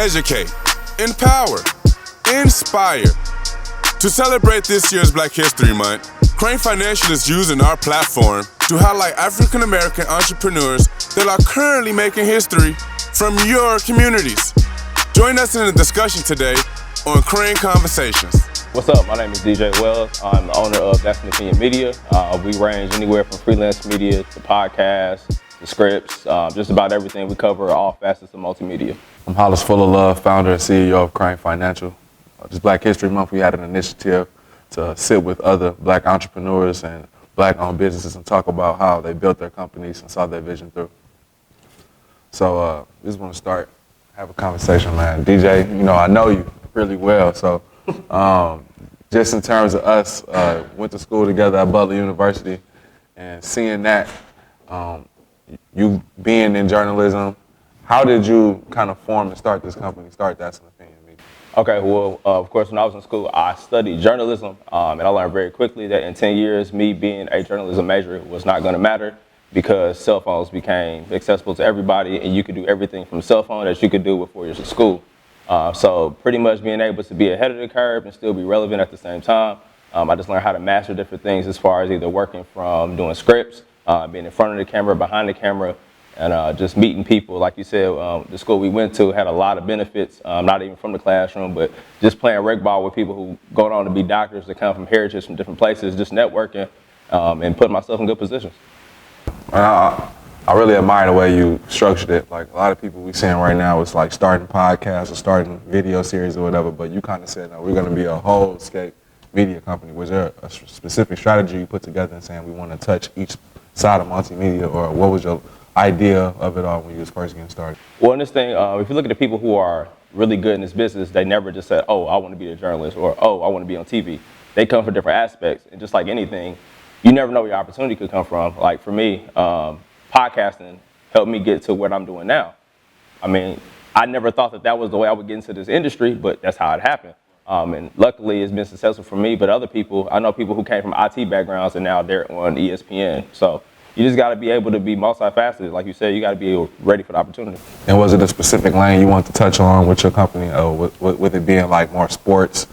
educate, empower, inspire. To celebrate this year's Black History Month, Crane Financial is using our platform to highlight African American entrepreneurs that are currently making history from your communities. Join us in the discussion today on Crane Conversations. What's up? My name is DJ Wells. I'm the owner of That's an Opinion Media. We range anywhere from freelance media to podcasts, to scripts, just about everything. We cover all facets of multimedia. I'm Hollis Full of Love, founder and CEO of Crane Financial. This Black History Month, we had an initiative to sit with other Black entrepreneurs and Black-owned businesses and talk about how they built their companies and saw their vision through. So we just want to start, have a conversation, man. DJ, I know you really well, so just in terms of us, went to school together at Butler University, and seeing that, you being in journalism, how did you kind of form and start this company, start That's an Opinion Media? Okay, well, of course, when I was in school, I studied journalism, and I learned very quickly that in 10 years, me being a journalism major was not going to matter because cell phones became accessible to everybody, and you could do everything from a cell phone that you could do with 4 years of school. So pretty much being able to be ahead of the curve and still be relevant at the same time. I just learned how to master different things as far as either working from doing scripts, being in front of the camera, behind the camera, and just meeting people. Like you said, the school we went to had a lot of benefits, not even from the classroom, but just playing rec ball with people who go on to be doctors that come from heritage from different places, just networking and putting myself in good positions. I really admire the way you structured it. Like a lot of people we seeing right now, it's like starting podcasts or starting video series or whatever, but you kind of said, no, we're going to be a whole scape media company. Was there a specific strategy you put together in saying we want to touch each side of multimedia, or what was your idea of it all when you was first getting started? Well, in this thing, if you look at the people who are really good in this business, they never just said, oh, I want to be a journalist, or oh, I want to be on TV. They come from different aspects, and just like anything, you never know where your opportunity could come from. Like for me, podcasting helped me get to what I'm doing now. I mean, I never thought that was the way I would get into this industry, but that's how it happened. And luckily, it's been successful for me, but other people, I know people who came from IT backgrounds and now they're on ESPN. So you just got to be able to be multifaceted. Like you said, you got to be ready for the opportunity. And was it a specific lane you wanted to touch on with your company, with it being like more sports,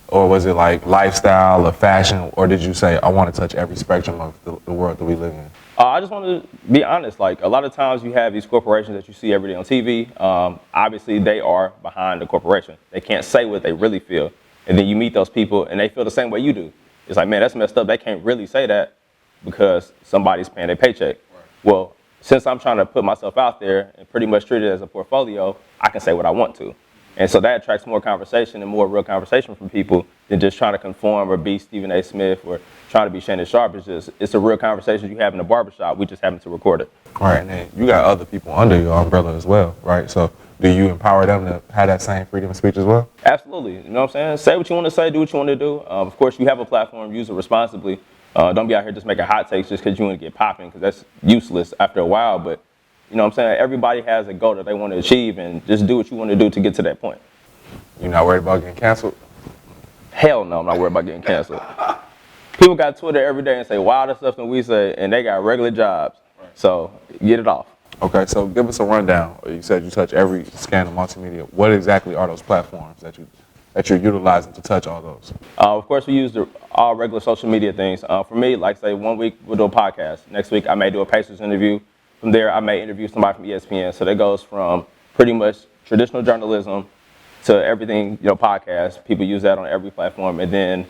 or was it like lifestyle or fashion, or did you say, I want to touch every spectrum of the world that we live in? I just want to be honest. Like a lot of times you have these corporations that you see every day on TV. Obviously, they are behind the corporation. They can't say what they really feel. And then you meet those people and they feel the same way you do. It's like, man, that's messed up. They can't really say that because somebody's paying their paycheck. Right. Well, since I'm trying to put myself out there and pretty much treat it as a portfolio, I can say what I want to. And so that attracts more conversation and more real conversation from people than just trying to conform or be Stephen A. Smith or trying to be Shannon Sharp. It's a real conversation you have in a barbershop. We just happen to record it. All right, and then you got other people under your umbrella as well, right? So do you empower them to have that same freedom of speech as well? Absolutely. You know what I'm saying? Say what you want to say, do what you want to do. Of course, you have a platform, use it responsibly. Don't be out here just making hot takes just because you want to get popping, because that's useless after a while. But you know what I'm saying? Everybody has a goal that they want to achieve, and just do what you want to do to get to that point. You're not worried about getting canceled? Hell no, I'm not worried about getting canceled. People got Twitter every day and say wilder stuff than we say, and they got regular jobs. Right. So get it off. Okay, so give us a rundown. You said you touch every scan of multimedia. What exactly are those platforms that you're utilizing to touch all those? Of course, we use all regular social media things. For me, like say 1 week we'll do a podcast. Next week I may do a Pacers interview. From there I may interview somebody from ESPN. So that goes from pretty much traditional journalism to everything, podcast. People use that on every platform. And then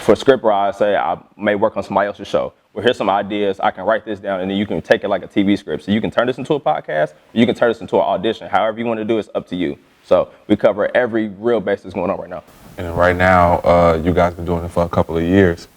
for ScriptWriter, say I may work on somebody else's show. Well, here's some ideas. I can write this down, and then you can take it like a TV script. So you can turn this into a podcast, or you can turn this into an audition. However you want to do it's up to you. So we cover every real basis going on right now. And right now, you guys been doing it for a couple of years.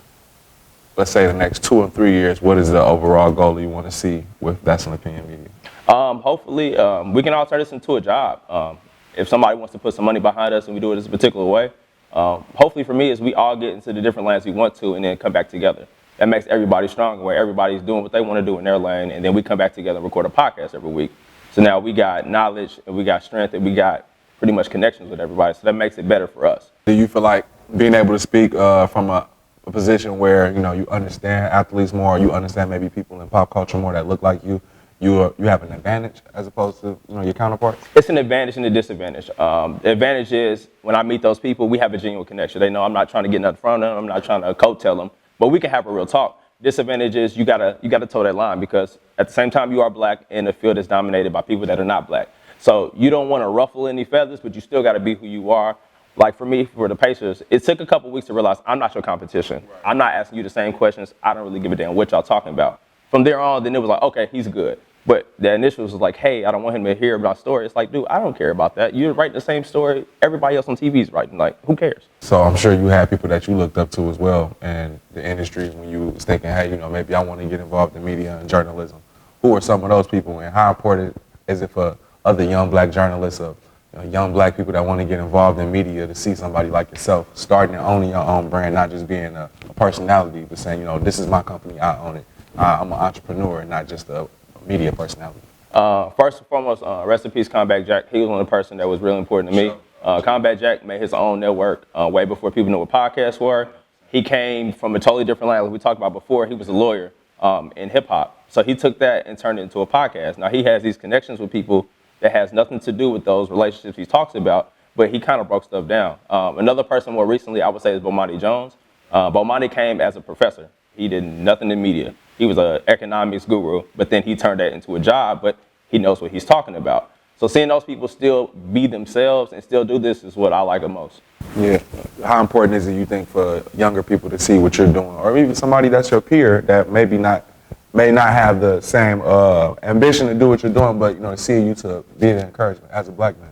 Let's say the next 2 or 3 years, what is the overall goal you want to see with That's an Opinion Media? Hopefully, we can all turn this into a job. If somebody wants to put some money behind us and we do it this particular way, hopefully for me is we all get into the different lanes we want to and then come back together. That makes everybody stronger, where everybody's doing what they want to do in their lane, and then we come back together and record a podcast every week. So now we got knowledge and we got strength and we got pretty much connections with everybody. So that makes it better for us. Do you feel like being able to speak from a position where you understand athletes more, you understand maybe people in pop culture more that look like you, you have an advantage as opposed to your counterparts? It's an advantage and a disadvantage. The advantage is when I meet those people, we have a genuine connection. They know I'm not trying to get nothing from them. I'm not trying to coattail them, but we can have a real talk. Disadvantage is you gotta toe that line because at the same time you are black in a field that's dominated by people that are not black. So you don't want to ruffle any feathers, but you still got to be who you are. Like for me, for the Pacers, it took a couple weeks to realize I'm not your competition. Right. I'm not asking you the same questions. I don't really give a damn what y'all talking about. From there on, then it was like, okay, he's good. But the initial was like, hey, I don't want him to hear about story. It's like, dude, I don't care about that. You're writing the same story everybody else on TV is writing. Like, who cares? So I'm sure you had people that you looked up to as well in the industry when you was thinking, hey, maybe I want to get involved in media and journalism. Who are some of those people, and how important is it for other young black journalists or young black people that want to get involved in media to see somebody like yourself starting and owning your own brand, not just being a personality, but saying, this is my company, I own it. I'm an entrepreneur, not just a media personality. First and foremost, rest in peace, Combat Jack. He was one of the person that was really important to me. Combat Jack made his own network way before people knew what podcasts were. He came from a totally different line. Like we talked about before, he was a lawyer in hip hop. So he took that and turned it into a podcast. Now he has these connections with people that has nothing to do with those relationships he talks about, but he kind of broke stuff down. Another person more recently, I would say, is Bomani Jones. Bomani came as a professor. He did nothing in media. He was an economics guru, but then he turned that into a job, but he knows what he's talking about. So seeing those people still be themselves and still do this is what I like the most. Yeah. How important is it, you think, for younger people to see what you're doing, or even somebody that's your peer that may not have the same ambition to do what you're doing, but to see you to be an encouragement as a black man?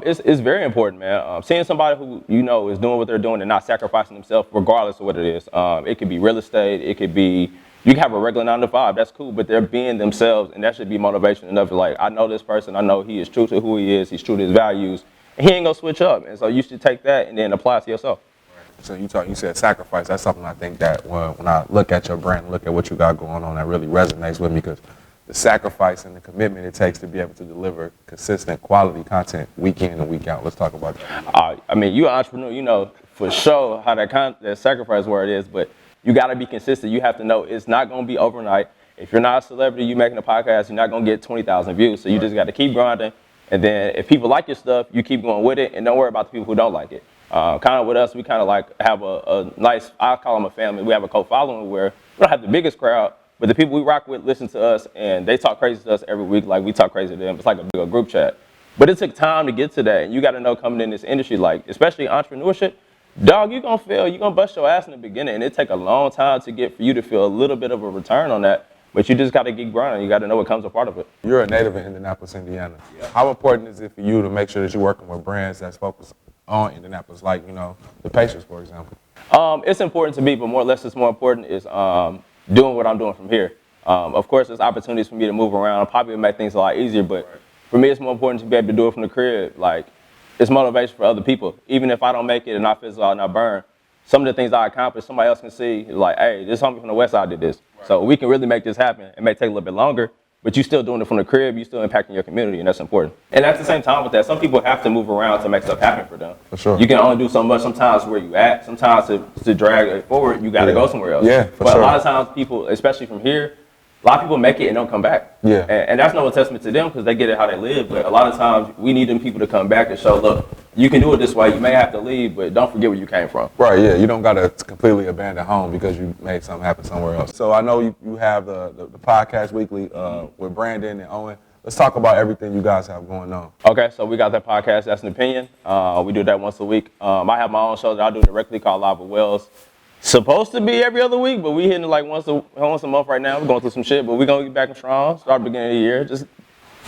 It's very important, man. Seeing somebody who is doing what they're doing and not sacrificing themselves, regardless of what it is. It could be real estate. It could be you can have a regular 9 to 5. That's cool, but they're being themselves, and that should be motivation enough. Like I know this person. I know he is true to who he is. He's true to his values. And he ain't gonna switch up. And so you should take that and then apply it to yourself. So you said sacrifice. That's something I think that when I look at your brand, look at what you got going on, that really resonates with me, because the sacrifice and the commitment it takes to be able to deliver consistent quality content week in and week out. Let's talk about that. I mean, you're an entrepreneur, for sure how that sacrifice word is, but you got to be consistent. You have to know it's not going to be overnight. If you're not a celebrity, you making a podcast, you're not going to get 20,000 views. So you just got to keep grinding. And then if people like your stuff, you keep going with it, and don't worry about the people who don't like it. Kind of with us, we kind of like have a nice, I call them a family. We have a cult following where we don't have the biggest crowd, but the people we rock with listen to us, and they talk crazy to us every week like we talk crazy to them. It's like a big group chat. But it took time to get to that, and you got to know coming in this industry, like especially entrepreneurship, dog, you're going to fail. You're going to bust your ass in the beginning, and it take a long time to get for you to feel a little bit of a return on that. But you just got to keep grinding. You got to know what comes a part of it. You're a native in Indianapolis, Indiana. Yeah. How important is it for you to make sure that you're working with brands that's focused on Indianapolis, like, the Pacers, for example? It's important to me, but more or less it's more important is doing what I'm doing from here. Of course, there's opportunities for me to move around. Probably make things a lot easier, but for me, it's more important to be able to do it from the crib. Like, it's motivation for other people. Even if I don't make it and I fizzle out and I burn, some of the things I accomplish, somebody else can see, like, hey, this homie from the West Side did this. Right. So we can really make this happen. It may take a little bit longer, but you're still doing it from the crib. You're still impacting your community, and that's important. And at the same time with that, some people have to move around to make stuff happen for them. For sure. You can only do so much sometimes where you at. Sometimes to drag it forward, you got to go somewhere else. Yeah, for but sure. A lot of times people, especially from here, a lot of people make it and don't come back. Yeah. And that's no testament to them because they get it how they live. But a lot of times we need them people to come back and show, look, you can do it this way. You may have to leave, but don't forget where you came from. Right, yeah. You don't got to completely abandon home because you made something happen somewhere else. So I know you have the podcast weekly with Brandon and Owen. Let's talk about everything you guys have going on. Okay, so we got that podcast, That's an Opinion. We do that once a week. I have my own show that I do directly called Live with Wells. Supposed to be every other week, but we hitting it like once a month right now. We're going through some shit, but we're going to get back strong. Start beginning of the year. Just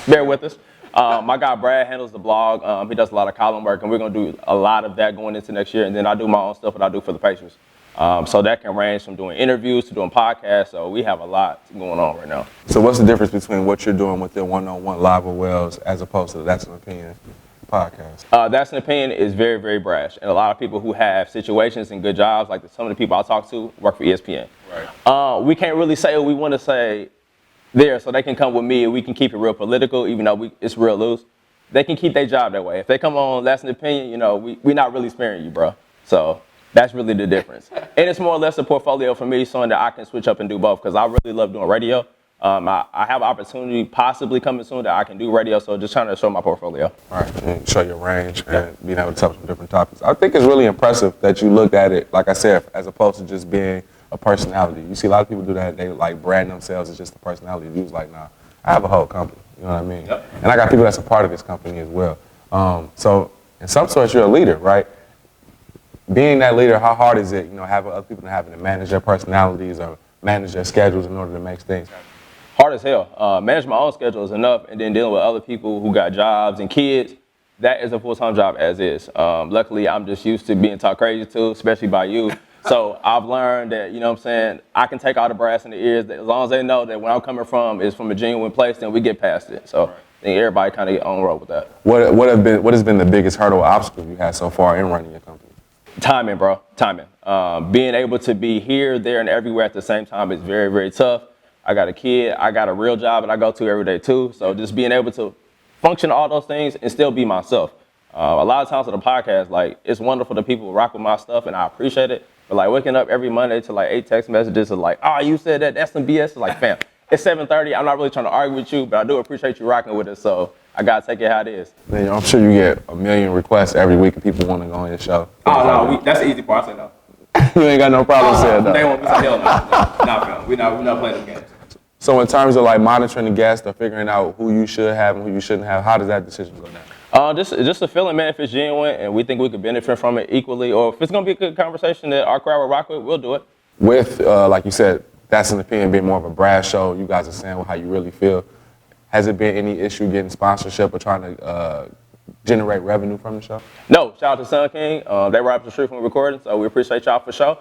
bear with us. My guy Brad handles the blog. He does a lot of column work, and we're going to do a lot of that going into next year. And then I do my own stuff that I do for the Pacers. So that can range from doing interviews to doing podcasts. So we have a lot going on right now. So what's the difference between what you're doing with the one-on-one Live with Wells as opposed to That's an Opinion podcast? That's an Opinion is very, very brash. And a lot of people who have situations and good jobs, like some of the people I talk to, work for ESPN. Right. We can't really say what we want to say there, so they can come with me and we can keep it real political, even though it's real loose. They can keep their job that way. If they come on That's an Opinion, we're not really sparing you, bro. So that's really the difference. And it's more or less a portfolio for me, so that I can switch up and do both, because I really love doing radio. I have opportunity possibly coming soon that I can do radio, so just trying to show my portfolio. All right, and show your range and being able to touch on different topics. I think it's really impressive that you looked at it, like I said, as opposed to just being a personality. You see a lot of people do that. They like brand themselves as just a personality. You was like, nah, I have a whole company. You know what I mean? Yep. And I got people that's a part of this company as well. So in some sorts, you're a leader, right? Being that leader, how hard is it, having other people having to manage their personalities or manage their schedules in order to make things happen? Hard as hell. Manage my own schedule is enough, and then dealing with other people who got jobs and kids, that is a full-time job as is. Luckily, I'm just used to being talked crazy to, especially by you. So I've learned that, I can take all the brass in the ears, that as long as they know that where I'm coming from is from a genuine place, then we get past it. So I think everybody kind of get on road with that. What has been the biggest hurdle or obstacle you had so far in running your company? Timing, bro. Timing. Being able to be here, there, and everywhere at the same time is very, very tough. I got a kid. I got a real job that I go to every day too. So just being able to function all those things and still be myself. A lot of times with the podcast, like, it's wonderful that people rock with my stuff and I appreciate it. But like waking up every Monday to like 8 text messages of like, oh, you said that, that's some BS. It's like, fam, it's 7:30. I'm not really trying to argue with you, but I do appreciate you rocking with us. So I gotta take it how it is. Man, I'm sure you get a million requests every week of people wanting to go on your show. Oh no, that's the easy part. I say no. You ain't got no problem saying that. They won't say hell no. Nah, fam. We not playing them games. So in terms of like monitoring the guests or figuring out who you should have and who you shouldn't have, how does that decision go down? Just a feeling, man. If it's genuine and we think we could benefit from it equally, or if it's gonna be a good conversation that our crowd will rock with, we'll do it. With, like you said, That's an Opinion being more of a brass show, you guys are saying how you really feel. Has it been any issue getting sponsorship or trying to generate revenue from the show? No, shout out to Sun King. They were up the street from the recording, so we appreciate y'all for sure.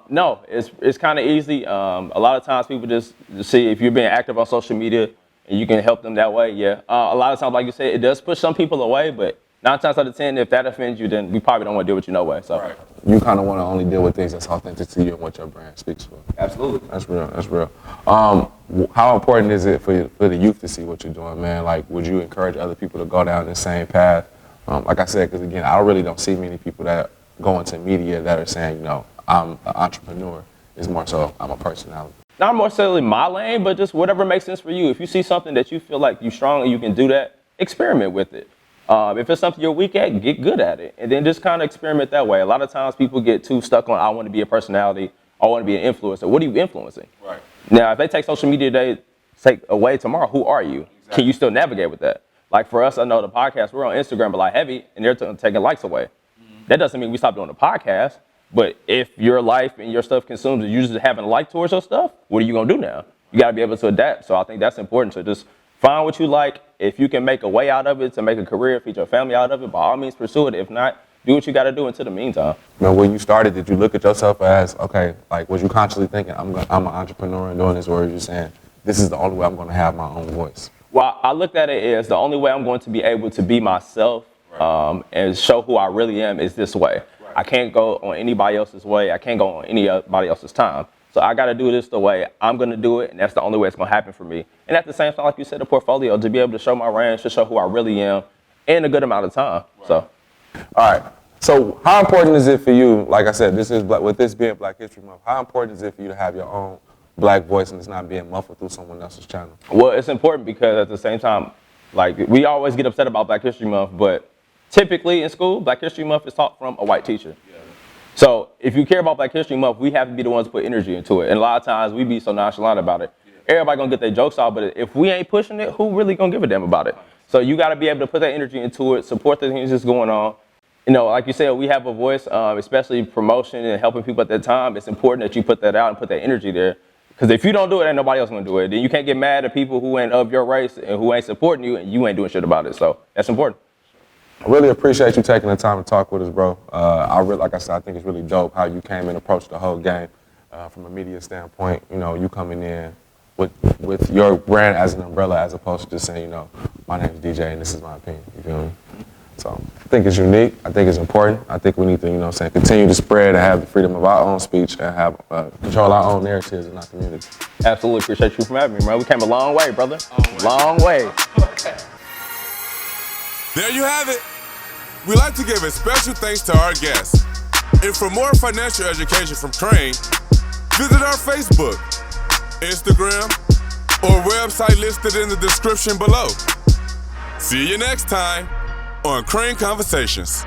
No, it's kind of easy. A lot of times people just see if you're being active on social media and you can help them that way, yeah. A lot of times, like you said, it does push some people away, but 9 times out of 10, if that offends you, then we probably don't want to deal with you no way. So. Right. You kind of want to only deal with things that's authentic to you and what your brand speaks for. Absolutely. That's real. How important is it for the youth to see what you're doing, man? Like, would you encourage other people to go down the same path? Like I said, because again, I really don't see many people that go into media that are saying, I'm an entrepreneur. It's more so I'm a personality. Not more necessarily my lane, but just whatever makes sense for you. If you see something that you feel like you're strong and you can do that, experiment with it. If it's something you're weak at, get good at it. And then just kind of experiment that way. A lot of times people get too stuck on, I want to be a personality, I want to be an influencer. What are you influencing? Right. Now, if they take social media today, take away tomorrow, who are you? Exactly. Can you still navigate with that? Like for us, I know the podcast, we're on Instagram, but like heavy, and they're taking likes away. Mm-hmm. That doesn't mean we stop doing the podcast. But if your life and your stuff consumes and you just having a like towards your stuff, what are you going to do now? You got to be able to adapt. So I think that's important. So just find what you like. If you can make a way out of it to make a career, feed your family out of it, by all means pursue it. If not, do what you got to do until the meantime. Now, when you started, did you look at yourself as, okay, like was you consciously thinking, I'm an entrepreneur and doing this, or were you saying, this is the only way I'm going to have my own voice? Well, I looked at it as the only way I'm going to be able to be myself and show who I really am is this way. I can't go on anybody else's way. I can't go on anybody else's time. So I got to do this the way I'm going to do it, and that's the only way it's going to happen for me. And at the same time, like you said, the portfolio, to be able to show my range, to show who I really am in a good amount of time. Right. So, all right. So how important is it for you, like I said, with this being Black History Month, how important is it for you to have your own black voice and it's not being muffled through someone else's channel? Well, it's important because at the same time, like we always get upset about Black History Month, but typically in school, Black History Month is taught from a white teacher. Yeah. So if you care about Black History Month, we have to be the ones to put energy into it. And a lot of times we be so nonchalant about it. Yeah. Everybody gonna get their jokes out, but if we ain't pushing it, who really gonna give a damn about it? So you gotta be able to put that energy into it, support the things that's going on. Like you said, we have a voice, especially promotion and helping people at that time. It's important that you put that out and put that energy there. Because if you don't do it, ain't nobody else gonna do it. Then you can't get mad at people who ain't of your race and who ain't supporting you and you ain't doing shit about it. So that's important. I really appreciate you taking the time to talk with us, bro. Like I said, I think it's really dope how you came and approached the whole game from a media standpoint. You coming in with your brand as an umbrella as opposed to just saying, my name's DJ and this is my opinion. You feel me? So I think it's unique. I think it's important. I think we need to, continue to spread and have the freedom of our own speech and have control our own narratives in our community. Absolutely appreciate you for having me, man. We came a long way, brother. Long way. There you have it. We'd like to give a special thanks to our guests. And for more financial education from Crane, visit our Facebook, Instagram, or website listed in the description below. See you next time on Crane Conversations.